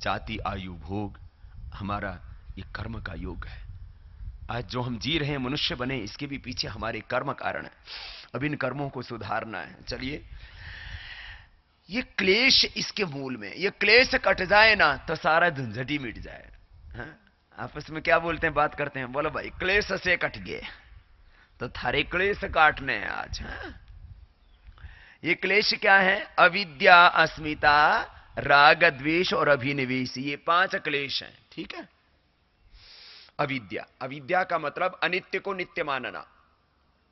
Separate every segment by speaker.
Speaker 1: जाति आयु भोग हमारा ये कर्म का योग है। आज जो हम जी रहे हैं, मनुष्य बने, इसके भी पीछे हमारे कर्म कारण है। अब इन कर्मों को सुधारना है। चलिए, ये क्लेश इसके मूल में, ये क्लेश कट जाए ना तो सारा झंझट ही मिट जाए। हाँ? आपस में क्या बोलते हैं, बात करते हैं, बोलो भाई क्लेश से कट गए, तो थारे क्लेश काटने हैं आज। हाँ? ये क्लेश क्या है? अविद्या, अस्मिता, राग, द्वेष और अभिनिवेश, ये 5 क्लेश हैं। ठीक है। अविद्या, अविद्या का मतलब अनित्य को नित्य मानना।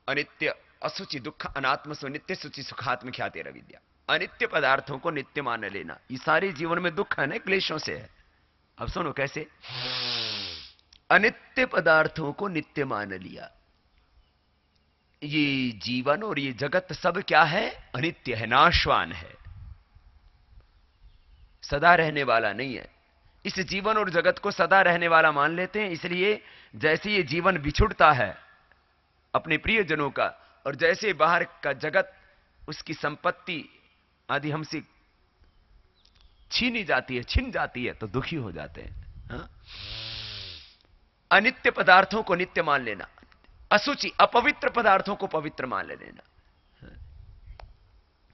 Speaker 1: अनित्य, असुचि, दुख, अनात्म सो नित्य सुचि सुखात्म ख्याति अविद्या। अनित्य पदार्थों को नित्य मान लेना, ये सारे जीवन में दुख है ना, क्लेशों से है। अब सुनो कैसे। अनित्य पदार्थों को नित्य मान लिया। ये जीवन और ये जगत सब क्या है? अनित्य है, नाशवान है, सदा रहने वाला नहीं है। इस जीवन और जगत को सदा रहने वाला मान लेते हैं। इसलिए जैसे ये जीवन बिछुड़ता है अपने प्रियजनों का, और जैसे बाहर का जगत, उसकी संपत्ति आदि हमसे छीनी जाती है, छिन जाती है, तो दुखी हो जाते हैं। हाँ? अनित्य पदार्थों को नित्य मान लेना, असुचि अपवित्र पदार्थों को पवित्र मान लेना।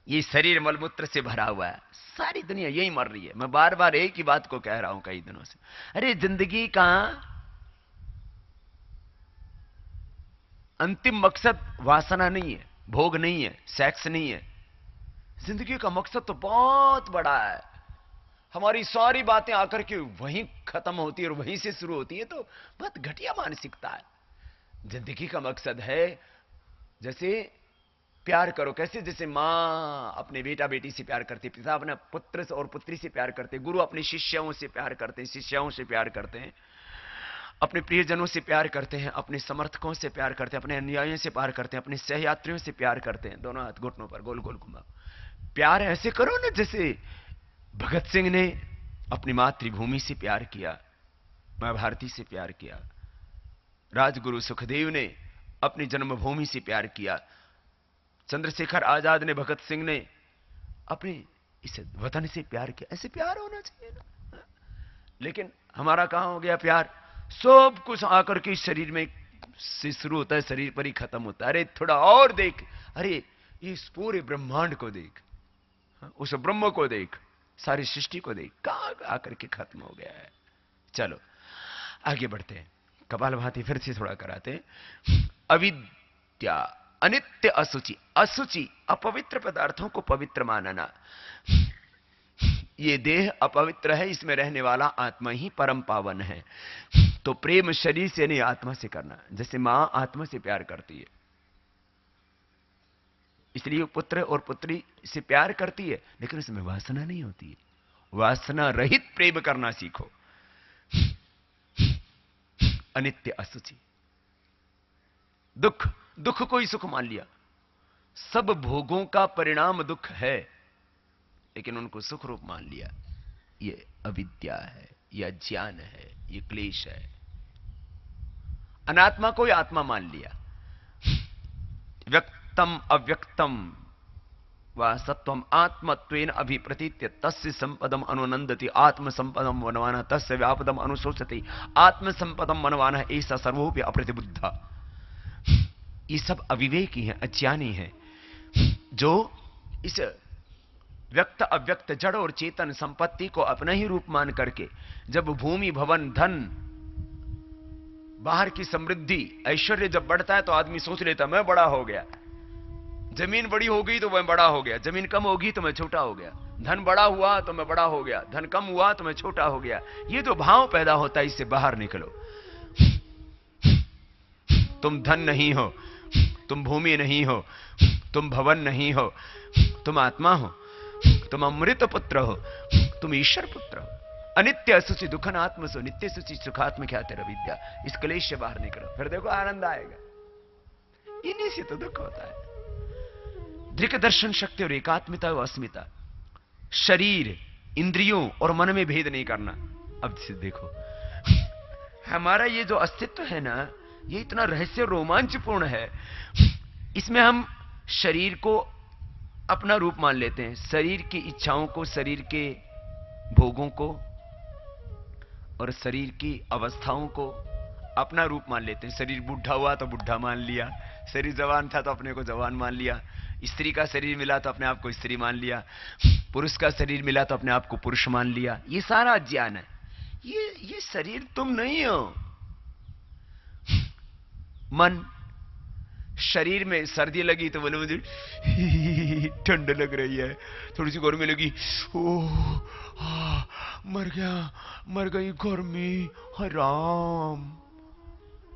Speaker 1: ये शरीर मलमूत्र से भरा हुआ है, सारी दुनिया यही मर रही है। मैं बार बार एक ही बात को कह रहा हूं कई दिनों से। अरे जिंदगी का अंतिम मकसद वासना नहीं है, भोग नहीं है, सेक्स नहीं है। जिंदगी का मकसद तो बहुत बड़ा है। हमारी सारी बातें आकर के वहीं खत्म होती है और वहीं से शुरू होती है, तो बहुत घटिया मानसिकता है। जिंदगी का मकसद है, जैसे प्यार करो, कैसे? जैसे मां अपने बेटा बेटी से प्यार करती, पिता अपने पुत्र और पुत्री से प्यार करते, गुरु अपने शिष्यों से प्यार करते हैं, शिष्यों से प्यार करते हैं, अपने प्रियजनों से प्यार करते हैं, अपने समर्थकों से प्यार करते हैं, अपने अनुयायियों से प्यार करते हैं, अपने सहयात्रियों से प्यार करते हैं। दोनों हाथ घुटनों पर गोल गोल घुमाओ। प्यार ऐसे करो ना जैसे भगत सिंह ने अपनी मातृभूमि से प्यार किया, मां भारती से प्यार किया, राजगुरु सुखदेव ने अपनी जन्मभूमि से प्यार किया, चंद्रशेखर आजाद ने, भगत सिंह ने अपने इस वतन से प्यार किया। ऐसे प्यार होना चाहिए ना। लेकिन हमारा कहां हो गया प्यार? सब कुछ आकर के शरीर में से शुरू होता है, शरीर पर ही खत्म होता है। अरे थोड़ा और देख, अरे इस पूरे ब्रह्मांड को देख, उस ब्रह्म को देख, सारी सृष्टि को देख, कहां आकर के खत्म हो गया है। चलो आगे बढ़ते हैं, कपालभाति फिर से थोड़ा कराते हैं। अविद्या, अनित्य, असुचि, असुचि अपवित्र पदार्थों को पवित्र मानना। ये देह अपवित्र है, इसमें रहने वाला आत्मा ही परम पावन है। तो प्रेम शरीर से नहीं, आत्मा से करना। जैसे मां आत्मा से प्यार करती है, इसलिए पुत्र और पुत्री से प्यार करती है, लेकिन उसमें वासना नहीं होती है। वासना रहित प्रेम करना सीखो। अनित्य, असुचि, दुख, दुख को ही सुख मान लिया। सब भोगों का परिणाम दुख है, लेकिन उनको सुख रूप मान लिया। ये अविद्या है, ये अज्ञान है, ये क्लेश है। अनात्मा को ही आत्मा मान लिया। व्यक्तम अव्यक्तम वा सत्वम आत्मत्वेन अभिप्रतीत्य तस्य संपदम अनुनंदति आत्म संपदम वनवान तस्य व्यापदम अनुशोचति आत्म संपदम वनवान ऐसा सर्वोपि अप्रतिबुद्धा। ये सब अविवेकी हैं, अज्ञानी हैं, जो इस व्यक्त अव्यक्त जड़ और चेतन संपत्ति को अपना ही रूप मान करके, जब भूमि भवन धन बाहर की समृद्धि ऐश्वर्य जब बढ़ता है तो आदमी सोच लेता मैं बड़ा हो गया। जमीन बड़ी हो गई तो मैं बड़ा हो गया, जमीन कम होगी तो मैं छोटा हो गया, धन बड़ा हुआ तो मैं बड़ा हो गया, धन कम हुआ तो मैं छोटा हो गया। ये जो भाव पैदा होता है, इससे बाहर निकलो। तुम धन नहीं हो, तुम भूमि नहीं हो, तुम भवन नहीं हो, तुम आत्मा हो, तुम अमृत पुत्र हो, तुम ईश्वर पुत्र हो। अनित्य असुचि दुखन आत्म सो नित्य सुचि सुखात्म ख्याति विद्या। इस क्लेश से बाहर निकलो, फिर देखो आनंद आएगा। इन्हीं से तो दुख होता है। दृक दर्शन शक्ति और एकात्मिता और अस्मिता, शरीर इंद्रियों और मन में भेद नहीं करना। अब से देखो हमारा ये जो अस्तित्व है ना, ये इतना रहस्य रोमांचपूर्ण है। इसमें हम शरीर को अपना रूप मान लेते हैं, शरीर की इच्छाओं को, शरीर के भोगों को, और शरीर की अवस्थाओं को अपना रूप मान लेते हैं। शरीर बूढ़ा हुआ तो बूढ़ा मान लिया, शरीर जवान था तो अपने को जवान मान लिया, स्त्री का शरीर मिला तो अपने आप को स्त्री मान लिया, पुरुष का शरीर मिला तो अपने आप को पुरुष मान लिया। ये सारा अज्ञान है। ये शरीर तुम नहीं हो। मन, शरीर में सर्दी लगी तो बोले मुझे ठंड लग रही है, थोड़ी सी गर्मी लगी, ओह मर गई गर्मी, राम।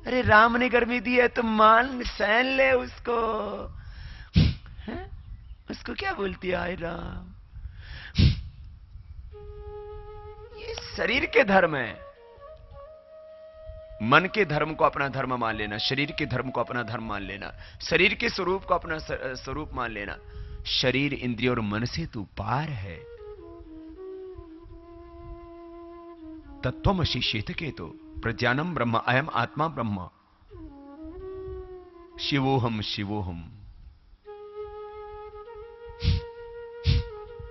Speaker 1: अरे राम ने गर्मी दी है तो मान सहन ले उसको, है? उसको क्या बोलती है राम? ये शरीर के धर्म है। मन के धर्म को अपना धर्म मान लेना, शरीर के धर्म को अपना धर्म मान लेना, शरीर के स्वरूप को अपना स्वरूप मान लेना। शरीर, इंद्रिय और मन से तू पार है। तत्वमसि श्वेतकेतो प्रज्ञानम ब्रह्म अयम आत्मा ब्रह्म शिवोहम शिवोहम।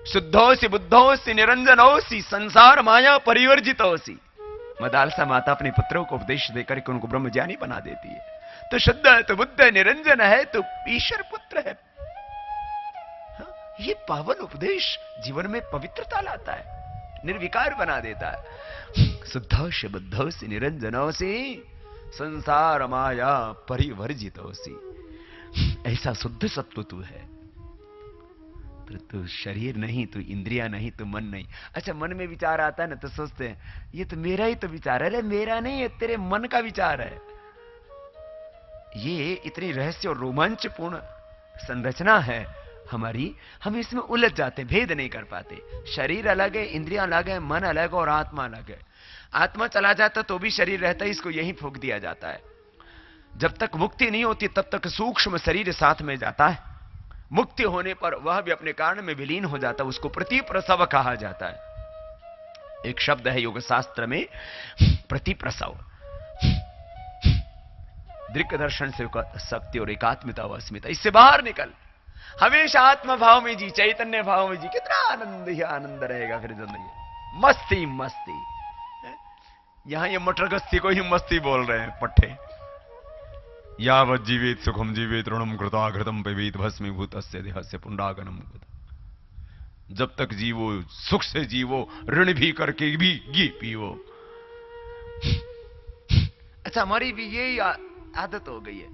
Speaker 1: शुद्धोसी बुद्धोसी निरंजनोसी संसार माया परिवर्जितोसी। मदालसा माता अपने पुत्रों को उपदेश देकर के उनको ब्रह्म ज्ञानी बना देती है। तो शुद्ध है तो बुद्ध है, निरंजन है तो ईश्वर पुत्र है। ये पावन उपदेश जीवन में पवित्रता लाता है, निर्विकार बना देता है। शुद्धोसी बुद्धोसी निरंजनोसी संसार माया परिवर्जितोसी। ऐसा शुद्ध सत्व तू है। तो शरीर नहीं, तो इंद्रिया नहीं, तो मन नहीं। अच्छा, मन में विचार आता है ना तो सोचते हैं ये तो मेरा ही तो विचार है। अरे मेरा नहीं है, तेरे मन का विचार है। ये इतनी रहस्य और रोमांचपूर्ण संरचना है हमारी, हम इसमें उलझ जाते, भेद नहीं कर पाते। शरीर अलग है, इंद्रियां अलग है, मन अलग और आत्मा अलग है। आत्मा चला जाता तो भी शरीर रहता है, इसको यहीं फूंक दिया जाता है। जब तक मुक्ति नहीं होती तब तक सूक्ष्म शरीर साथ में जाता है। मुक्ति होने पर वह भी अपने कारण में विलीन हो जाता है, उसको प्रतिप्रसव कहा जाता है। एक शब्द है योग शास्त्र में, प्रतिप्रसव। दृक् दर्शन से शक्ति और एकात्मिता व अस्मिता, इससे बाहर निकल, हमेशा आत्म भाव में जी, चैतन्य भाव में जी। कितना आनंद ही आनंद रहेगा फिर जिंदगी। मस्ती मस्ती। यहां ये मटरगस्ती को ही मस्ती बोल रहे हैं पट्टे। यावत जीवेत सुखम जीवेत ऋणम कृताघृतम पिबेत भस्मीभूतस्य देहस्य पुंडागनम। जब तक जीवो सुख से जीवो, ऋण भी करके भी घी पियो। अच्छा, हमारी भी यही आदत हो गई है,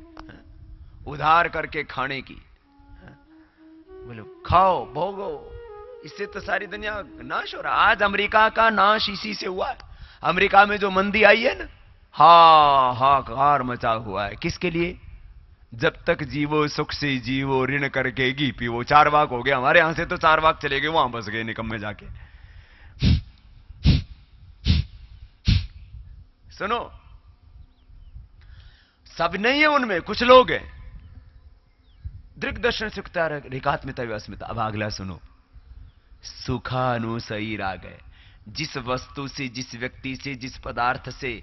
Speaker 1: उधार करके खाने की। बोलो खाओ भोगो, इससे तो सारी दुनिया नाश हो रहा। आज अमेरिका का नाश इसी से हुआ है। अमेरिका में जो मंदी आई है ना, हाहाकार मचा हुआ है। किसके लिए? जब तक जीवो सुख से जीवो, ऋण करके घी पीवो। 4 वाक हो गया हमारे यहां से, तो 4 वाक चले गए, वहां बस गए निकम्मे जाके। सुनो, सब नहीं है उनमें, कुछ लोग हैं। दृक् दर्शन सुखता रेखात्मिता अस्मिता। अब अगला सुनो, सुखानुसई राग है। जिस वस्तु से, जिस व्यक्ति से, जिस पदार्थ से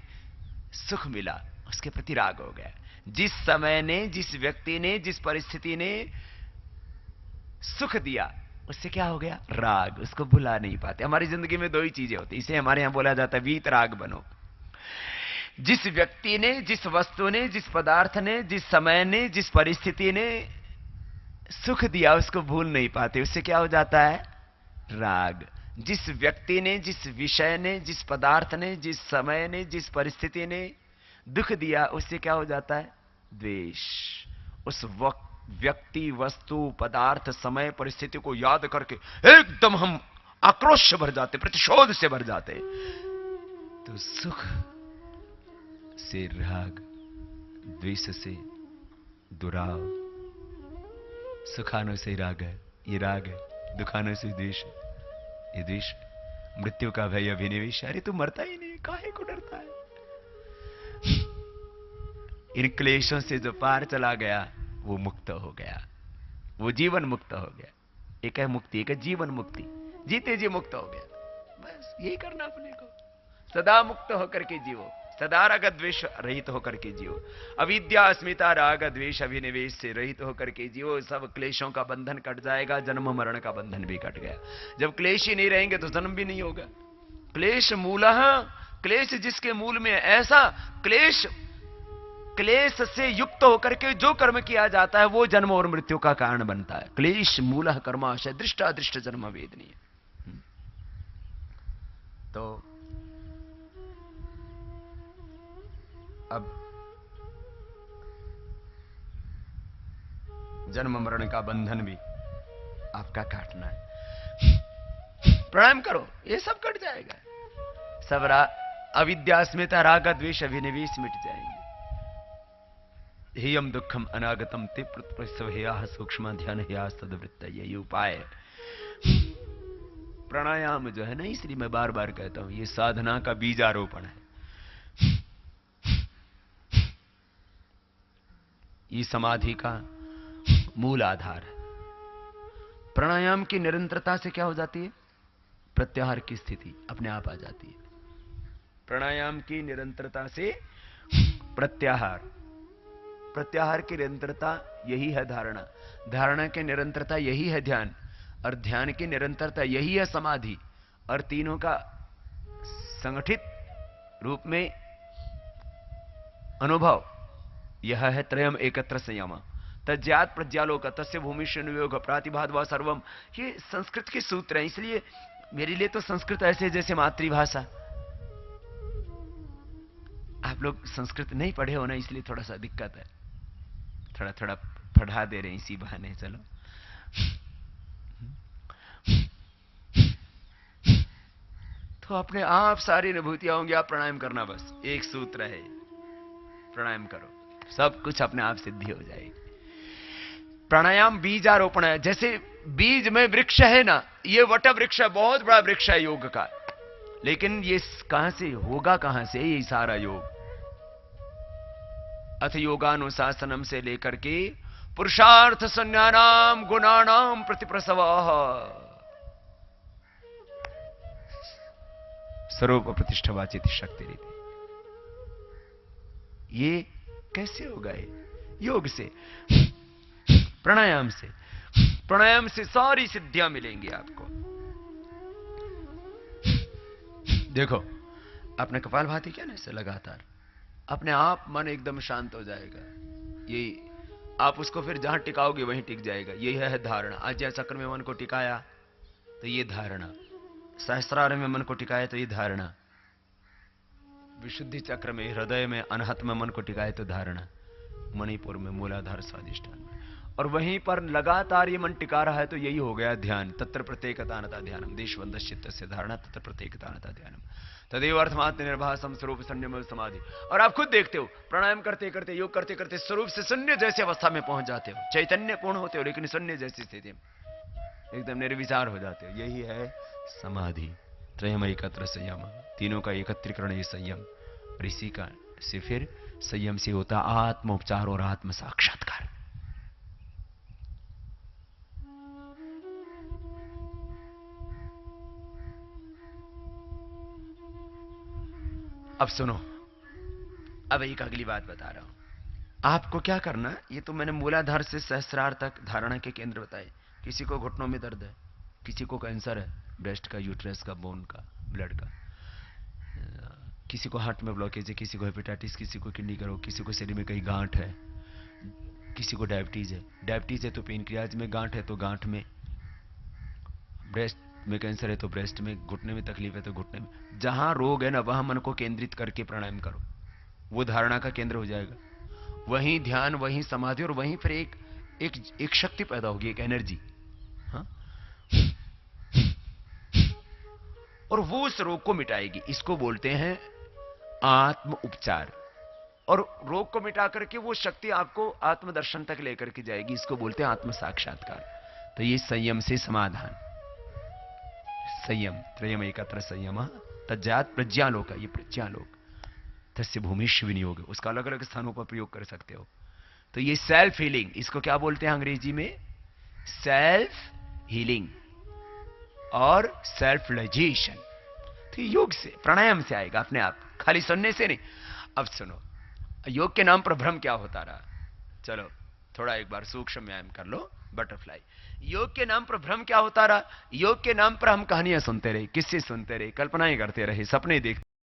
Speaker 1: सुख मिला उसके प्रति राग हो गया। जिस समय ने, जिस व्यक्ति ने, जिस परिस्थिति ने सुख दिया उससे क्या हो गया? राग। उसको भुला नहीं पाते। हमारी जिंदगी में 2 ही चीजें होती, इसे हमारे यहां बोला जाता है वीत राग बनो। जिस व्यक्ति ने, जिस वस्तु ने, जिस पदार्थ ने, जिस समय ने, जिस परिस्थिति ने सुख दिया उसको भूल नहीं पाते, उससे क्या हो जाता है? राग। जिस व्यक्ति ने, जिस विषय ने, जिस पदार्थ ने, जिस समय ने, जिस परिस्थिति ने दुख दिया उससे क्या हो जाता है? द्वेष। उस व्यक्ति, वस्तु, पदार्थ, समय, परिस्थिति को याद करके एकदम हम आक्रोश से भर जाते, प्रतिशोध से भर जाते। तो सुख से राग, द्वेष से दुराव। सुखानो से राग है, ये राग है। दुखानो से द्वेष है, ये द्वेष। मृत्यु का भय अभिनिवेश। अरे तू मरता ही नहीं, काहे को डरता है? इन क्लेशों से जो पार चला गया वो मुक्त हो गया, वो जीवन मुक्त हो गया। एक है मुक्ति, एक है जीवन मुक्ति। जीते जी मुक्त हो गया। बस यही करना अपने को। सदा मुक्त होकर के जीवो, सदा राग द्वेष रहित होकर के जियो। अविद्या अस्मिता राग द्वेष अभिनिवेश से रहित होकर के जियो। सब क्लेशों का बंधन कट जाएगा, जन्म मरण का बंधन भी कट गया। जब क्लेश ही नहीं रहेंगे तो जन्म भी नहीं होगा। क्लेश मूलः क्लेश जिसके मूल में, ऐसा क्लेश, क्लेश से युक्त होकर के जो कर्म किया जाता है वो जन्म और मृत्यु का कारण बनता है। क्लेश मूलः कर्माशय दृष्टादृष्ट जन्म वेदनीय। तो अब जन्म मरण का बंधन भी आपका काटना है। प्राणायाम करो, ये सब कट जाएगा। सब अविद्या स्मिता राग द्वेष अभिनिवेश मिट जाएंगे। हेयम दुखम अनागतम ते प्रसवहेया सूक्ष्म ध्यान हेया सदवृत्त, ये उपाय है। प्राणायाम जो है ना, इसलिए मैं बार बार कहता हूं, ये साधना का बीजारोपण है। ये समाधि का मूल आधार है। प्राणायाम की निरंतरता से क्या हो जाती है? प्रत्याहार की स्थिति अपने आप आ जाती है। प्राणायाम की निरंतरता से प्रत्याहार, प्रत्याहार की निरंतरता यही है धारणा, धारणा की निरंतरता यही है ध्यान, और ध्यान की निरंतरता यही है समाधि, और तीनों का संगठित रूप में अनुभव यह है त्रयम एकत्र संयम। तज्जात प्रज्ञालोक तस्य भूमिष्य नियोग प्रातिभाद व सर्वम। ये संस्कृत के सूत्र हैं, इसलिए मेरे लिए तो संस्कृत ऐसे जैसे मातृभाषा। आप लोग संस्कृत नहीं पढ़े हो ना, इसलिए थोड़ा सा दिक्कत है। थोड़ा थोड़ा पढ़ा दे रहे हैं इसी बहाने। चलो, तो अपने आप सारी अनुभूतियां होंगी। आप प्राणायाम करना, बस एक सूत्र है, प्राणायाम करो, सब कुछ अपने आप सिद्धि हो जाएगी। प्राणायाम बीजारोपण है। जैसे बीज में वृक्ष है ना, ये वट वृक्ष है, बहुत बड़ा वृक्ष है योग का, लेकिन ये कहां से होगा, कहां से ये सारा योग? अथ योगानुशासनम से लेकर के पुरुषार्थ संज्ञानाम गुणानाम प्रतिप्रसवः स्वरूप प्रतिष्ठावाचित शक्ति रीति। ये कैसे होगा? योग से, प्राणायाम से। प्राणायाम से सारी सिद्धियां मिलेंगी आपको। देखो, अपने कपालभाति क्या ना, इससे लगातार अपने आप मन एकदम शांत हो जाएगा। यही आप उसको फिर जहां टिकाओगे वहीं टिक जाएगा। यही है धारणा। आज्ञा चक्र में मन को टिकाया तो ये धारणा, सहस्रार में मन को टिकाया तो ये धारणा, विशुद्धि चक्र में, हृदय में, अनहत में मन को टिकाए तो धारणा, मणिपुर में, मूलाधार स्वादिष्ठान में, और वहीं पर लगातार ये मन टिका रहा है तो यही हो गया ध्यान। तत्र प्रत्येकतानता ध्यानम देशवंदश्चित्त से धारणा तत्र प्रत्येकतानता ध्यानम तदेव अर्थमात्र निर्भासम स्वरूप शून्य समाधि। और आप खुद देखते हो, प्राणायाम करते करते, योग करते करते स्वरूप से शून्य जैसी अवस्था में पहुंच जाते हो। चैतन्य पूर्ण होते हो, लेकिन शून्य जैसी स्थिति में एकदम निर्विचार हो जाते हो। यही है समाधि। त्रयम एकत्र संयम, तीनों का एकत्रीकरण ये संयम। और इसी का से फिर संयम से होता आत्मोपचार और आत्म साक्षात्कार। अब सुनो, अब एक अगली बात बता रहा हूं आपको क्या करना। ये तो मैंने मूलाधार से सहस्रार तक धारणा के केंद्र बताए। किसी को घुटनों में दर्द है, किसी को कैंसर है, ब्रेस्ट का, यूट्रस का, बोन का, ब्लड का, किसी को हार्ट में ब्लॉकेज है, किसी को हेपेटाइटिस, किसी को किडनी का रोग, किसी को शरीर में कहीं गांठ है, किसी को डायबिटीज है। डायबिटीज है तो पेनक्रियाज में, गांठ है तो गांठ में, ब्रेस्ट में कैंसर है तो ब्रेस्ट में, घुटने में तकलीफ है तो घुटने में। जहां रोग है ना, वहां मन को केंद्रित करके प्राणायाम करो, वो धारणा का केंद्र हो जाएगा। वहीं ध्यान, वहीं समाधि, और वहीं फिर एक शक्ति पैदा होगी, एक एनर्जी। हाँ? और वो उस रोग को मिटाएगी। इसको बोलते हैं आत्म उपचार। और रोग को मिटा करके वो शक्ति आपको आत्मदर्शन तक लेकर के जाएगी। इसको बोलते हैं आत्म साक्षात्कार। तो ये संयम से समाधान। संयम, त्रयम एकत्र संयम तज्जात प्रज्ञालोक, ये प्रज्ञालोक। तस्य भूमिष्य विनियोग, उसका अलग अलग स्थानों पर प्रयोग कर सकते हो। तो ये सेल्फ हीलिंग, इसको क्या बोलते हैं अंग्रेजी में? सेल्फ हीलिंग और सेल्फ रियलाइजेशन। तो योग से, प्राणायाम से आएगा अपने आप, खाली सुनने से नहीं। अब सुनो, योग के नाम पर भ्रम क्या होता रहा। चलो थोड़ा एक बार सूक्ष्म व्यायाम कर लो, बटरफ्लाई। योग के नाम पर भ्रम क्या होता रहा। योग के नाम पर हम कहानियां सुनते रहे, किससे सुनते रहे, कल्पनाएं करते रहे, सपने देखते